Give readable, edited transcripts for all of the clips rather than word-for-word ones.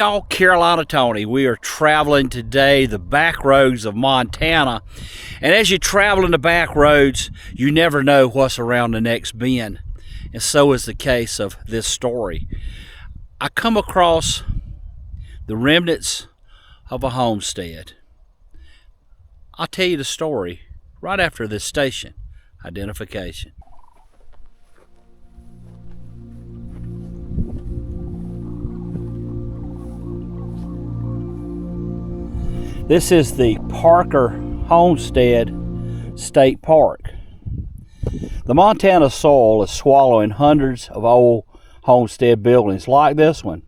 Y'all, Carolina Tony. We are traveling today the back roads of Montana, and as you travel in the back roads, you never know what's around the next bend, and so is the case of this story. I come across the remnants of a homestead. I'll tell you the story right after this station identification. This is the Parker Homestead State Park. The Montana soil is swallowing hundreds of old homestead buildings like this one.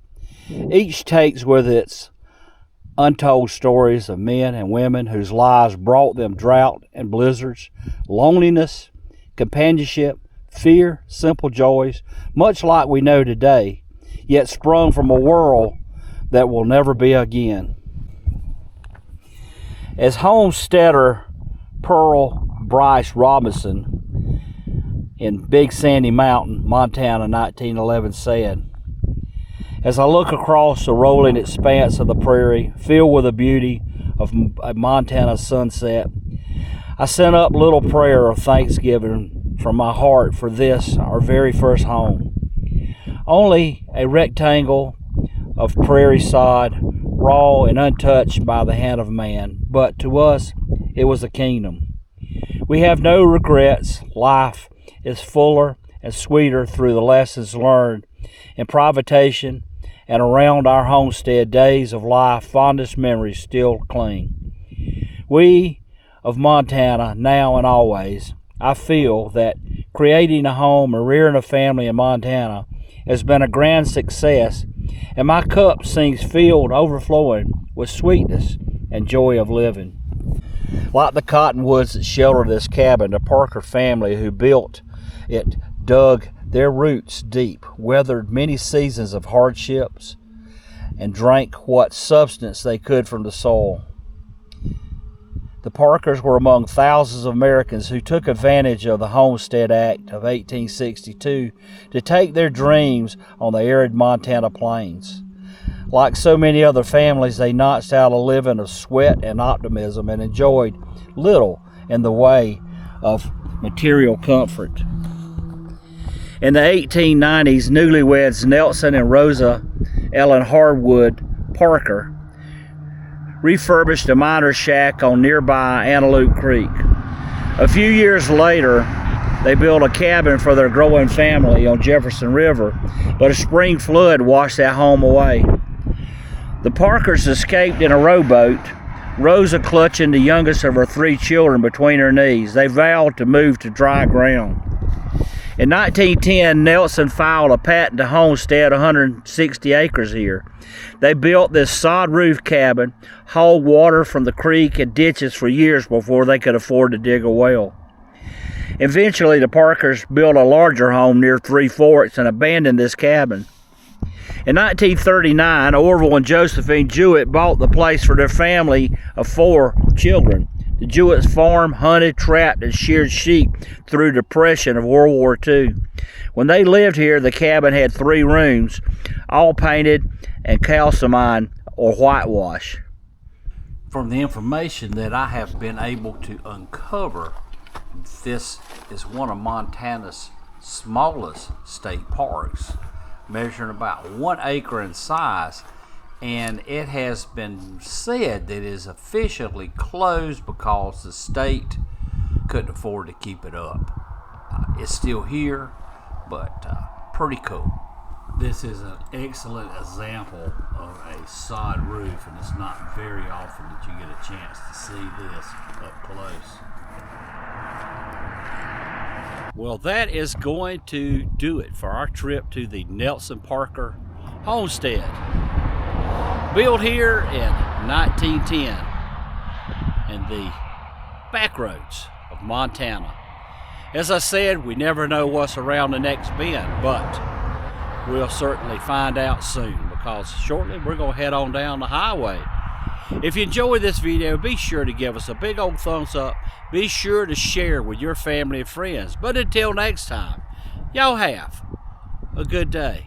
Each takes with its untold stories of men and women whose lives brought them drought and blizzards, loneliness, companionship, fear, simple joys, much like we know today, yet sprung from a world that will never be again. As homesteader Pearl Bryce Robinson in Big Sandy Mountain, Montana, 1911 said, "As I look across the rolling expanse of the prairie, filled with the beauty of a Montana sunset, I sent up a little prayer of thanksgiving from my heart for this, our very first home. Only a rectangle of prairie sod, raw and untouched by the hand of man, but to us it was a kingdom. We have no regrets. Life is fuller and sweeter through the lessons learned in privation, and around our homestead days of life fondest memories still cling. We of Montana, now and always, I feel that creating a home and rearing a family in Montana has been a grand success, and my cup seems filled overflowing with sweetness and joy of living." Like the cottonwoods that shelter this cabin, the Parker family who built it dug their roots deep, weathered many seasons of hardships, and drank what substance they could from the soil. The Parkers were among thousands of Americans who took advantage of the Homestead Act of 1862 to take their dreams on the arid Montana plains. Like so many other families, they notched out a living of sweat and optimism and enjoyed little in the way of material comfort. In the 1890s, newlyweds Nelson and Rosa Ellen Harwood Parker refurbished a miner's shack on nearby Antelope Creek. A few years later, they built a cabin for their growing family on Jefferson River, but a spring flood washed that home away. The Parkers escaped in a rowboat, Rosa clutching the youngest of her three children between her knees. They vowed to move to dry ground. In 1910, Nelson filed a patent to homestead 160 acres here. They built this sod roof cabin, hauled water from the creek and ditches for years before they could afford to dig a well. Eventually, the Parkers built a larger home near Three Forks and abandoned this cabin. In 1939, Orville and Josephine Jewett bought the place for their family of 4 children. The Jewett's farmed, hunted, trapped, and sheared sheep through the Depression of World War II. When they lived here, the cabin had 3 rooms, all painted and calcimined or whitewash. From the information that I have been able to uncover, this is one of Montana's smallest state parks, measuring about 1 acre in size, and it has been said that it is officially closed because the state couldn't afford to keep it up. It's still here, but pretty cool. This is an excellent example of a sod roof, and it's not very often that you get a chance to see this up close. Well, that is going to do it for our trip to the Nelson Parker Homestead. Built here in 1910 in the back roads of Montana. As I said, we never know what's around the next bend, but we'll certainly find out soon, because shortly we're going to head on down the highway. If you enjoyed this video, be sure to give us a big old thumbs up. Be sure to share with your family and friends. But until next time, y'all have a good day.